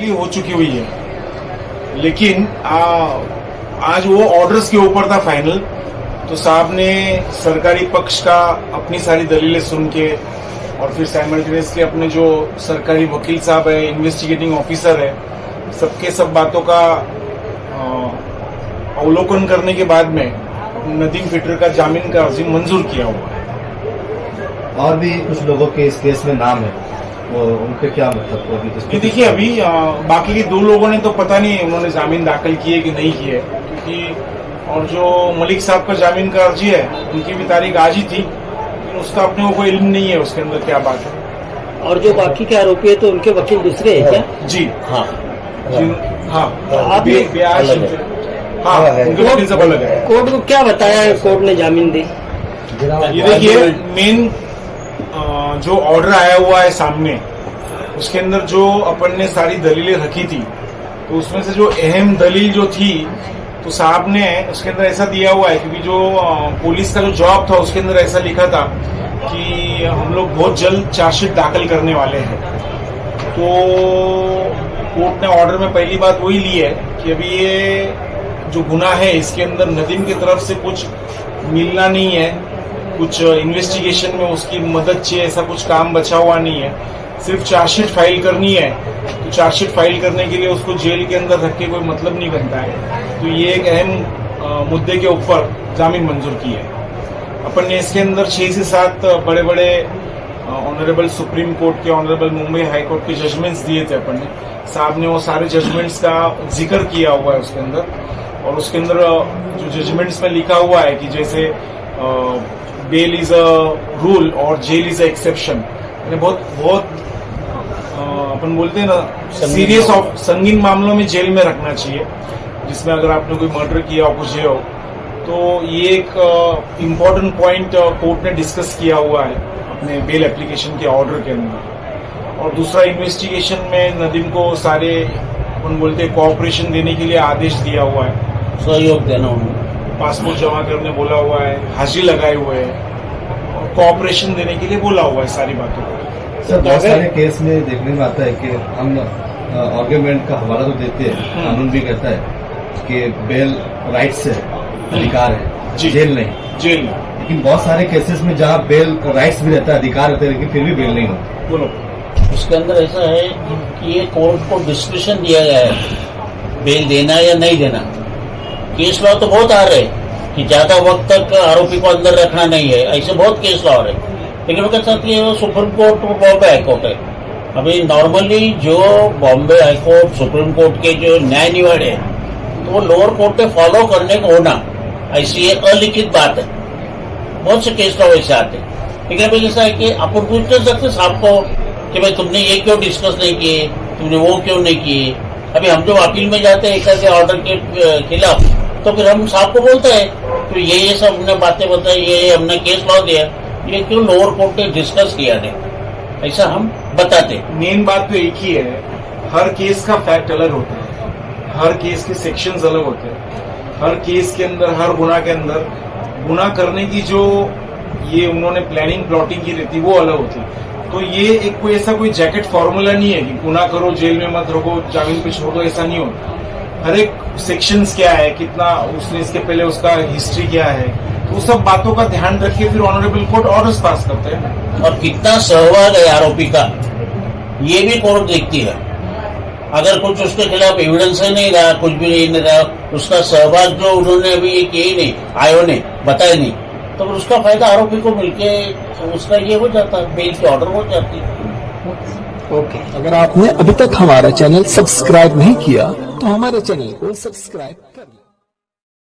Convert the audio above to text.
Definitely हो चुकी हुई है, लेकिन आज वो ऑर्डर्स के ऊपर था फाइनल। तो साहब ने सरकारी पक्ष का अपनी सारी दलीलें सुन के और फिर साइमल्टेनियसली अपने जो सरकारी वकील साहब है, इन्वेस्टिगेटिंग ऑफिसर है, सबके सब बातों का अवलोकन करने के बाद में नदीम फिटर का जामीन का अर्जी मंजूर किया हुआ है। और भी कुछ लोगों के इस केस में नाम है, वो उनके क्या मतलब? ये देखिए, अभी बाकी के 2 लोगों ने तो पता नहीं उन्होंने जामीन दाखिल किए कि नहीं किए, क्योंकि और जो मलिक साहब का जामीन का अर्जी है उनकी भी तारीख आज ही थी, लेकिन उसका अपने को कोई इल्म नहीं है उसके अंदर क्या बात है। और जो बाकी के आरोपी है तो उनके वकील दूसरे है क्या? जी हाँ हाँ, आप हाँ, उनके वकील सब अलग है। कोर्ट को क्या बताया है कोर्ट ने जामीन दी? ये देखिए, मेन जो ऑर्डर आया हुआ है सामने, उसके अंदर जो अपन ने सारी दलीलें रखी थी, तो उसमें से जो अहम दलील जो थी, तो साहब ने उसके अंदर ऐसा दिया हुआ है, क्योंकि जो पुलिस का जो जवाब था उसके अंदर ऐसा लिखा था कि हम लोग बहुत जल्द चार्जशीट दाखिल करने वाले हैं। तो कोर्ट ने ऑर्डर में पहली बात वही ली है कि अभी ये जो गुनाह है इसके अंदर नदीम की तरफ से कुछ मिलना नहीं है, कुछ इन्वेस्टिगेशन में उसकी मदद चाहिए, ऐसा कुछ काम बचा हुआ नहीं है, सिर्फ चार्जशीट फाइल करनी है। तो चार्जशीट फाइल करने के लिए उसको जेल के अंदर रख के कोई मतलब नहीं बनता है। तो ये एक अहम मुद्दे के ऊपर जामीन मंजूर की है। अपन ने इसके अंदर 6 से 7 बड़े बड़े ऑनरेबल सुप्रीम कोर्ट के, ऑनरेबल मुंबई हाई कोर्ट के जजमेंट्स दिए थे अपन ने। साहब ने वो सारे जजमेंट्स का जिक्र किया हुआ है उसके अंदर, और उसके अंदर जो जजमेंट्स में लिखा हुआ है कि जैसे बेल इज अ रूल और जेल इज अ एक्सेप्शन। बहुत अपन बोलते हैं ना, सीरियस और संगीन मामलों में जेल में रखना चाहिए, जिसमें अगर आपने कोई मर्डर किया हो, कुछ हो, तो ये एक इम्पोर्टेंट पॉइंट कोर्ट ने डिस्कस किया हुआ है अपने बेल एप्लीकेशन के ऑर्डर के अंदर। और दूसरा, इन्वेस्टिगेशन में नदीम को सारे अपन बोलते हैं कोऑपरेशन देने के लिए आदेश दिया हुआ है, सहयोग देना, पासपोर्ट जमा करने बोला हुआ है, हाजिरी लगाए हुए हैं, और कोऑपरेशन देने के लिए बोला हुआ है सारी बातों को। सर, बहुत सारे केस में देखने में आता है कि हम आर्ग्यूमेंट का हवाला तो देते हैं, कानून भी कहता है कि बेल राइट्स है, अधिकार है, जेल नहीं। जेल लेकिन बहुत सारे केसेस में जहाँ बेल राइट्स भी रहता है, अधिकार रहता है, लेकिन फिर भी बेल नहीं होता। बोलो। उसके अंदर ऐसा है कि ये कोर्ट को डिस्क्रिप्शन दिया गया है बेल देना या नहीं देना। केस लॉ तो बहुत आ रहे हैं कि ज्यादा वक्त तक आरोपी को अंदर रखना नहीं है, ऐसे बहुत केस लॉ आ रहे हैं। लेकिन उसके साथ ये सुप्रीम कोर्ट और बॉम्बे हाईकोर्ट है। अभी नॉर्मली जो बॉम्बे हाईकोर्ट, सुप्रीम कोर्ट के जो न्याय निवाड़े है, तो वो लोअर कोर्ट पे फॉलो करने को होना, ऐसी एक अलिखित बात है। बहुत से केस लॉ वैसे आते हैं। लेकिन अभी ऐसा है कि अपन पूछ नहीं सकते साहब को कि भाई तुमने ये क्यों डिस्कस नहीं किए, तुमने वो क्यों नहीं किए। अभी हम जो अपील में जाते हैं एक ऐसे ऑर्डर के खिलाफ, तो फिर हम साहब को बोलते हैं तो ये सब हमने बातें बताई, ये हमने केस लॉ दिया, ये क्यों लोअर कोर्ट ने डिस्कस किया नहीं, ऐसा हम बताते। मेन बात तो एक ही है, हर केस का फैक्ट अलग होता है, हर केस के सेक्शंस अलग होते हैं, हर केस के अंदर, हर गुनाह के अंदर गुनाह करने की जो ये उन्होंने प्लानिंग प्लॉटिंग की रहती वो अलग होती है। तो ये एक कोई ऐसा कोई जैकेट फॉर्मूला नहीं है कि गुनाह करो जेल में मत रखो, जामीन पे छोड़ दो, ऐसा नहीं होता। हर एक सेक्शंस क्या है, कितना उसने इसके पहले उसका हिस्ट्री क्या है, तो सब बातों का ध्यान रख के फिर ऑनरेबल कोर्ट ऑर्डर्स पास करते हैं। और कितना सहभाग है आरोपी का, ये भी कोर्ट देखती है। अगर कुछ उसके खिलाफ एविडेंस नहीं रहा, कुछ भी नहीं रहा, उसका सहभाग जो उन्होंने अभी ये किया ही नहीं, आयो ने बताया नहीं, तो फिर उसका फायदा आरोपी को मिलके उसका ये हो जाता है, बेल की ऑर्डर हो जाती है। ओके। अगर आपने अभी तक हमारा चैनल सब्सक्राइब नहीं किया तो हमारे चैनल को सब्सक्राइब कर